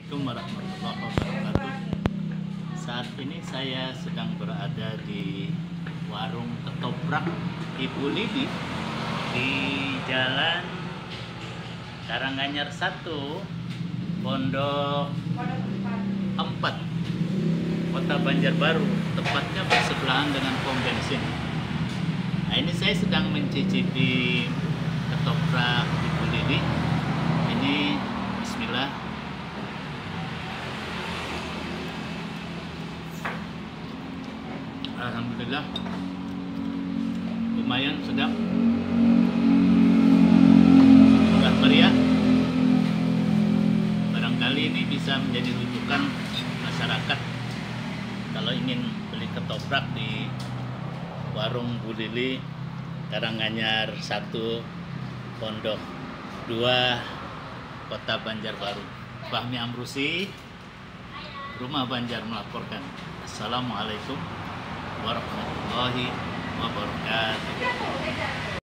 Assalamualaikum warahmatullahi wabarakatuh. Saat ini saya sedang berada di warung ketoprak Ibu Lidi di Jalan Karanganyar 1, Pondok 4, Kota Banjarbaru, tepatnya bersebelahan dengan pom bensin. Nah, ini saya sedang mencicipi ketoprak Ibu Lidi. Ini bismillah. Alhamdulillah, lumayan sedap, murah meriah. Barangkali ini bisa menjadi rujukan masyarakat kalau ingin beli ketoprak di warung Bu Lili, Karanganyar 1, Pondok 2, Kota Banjarbaru. Fahmi Amrusi, Rumah Banjar melaporkan. Assalamualaikum warahmatullahi wabarakatuh.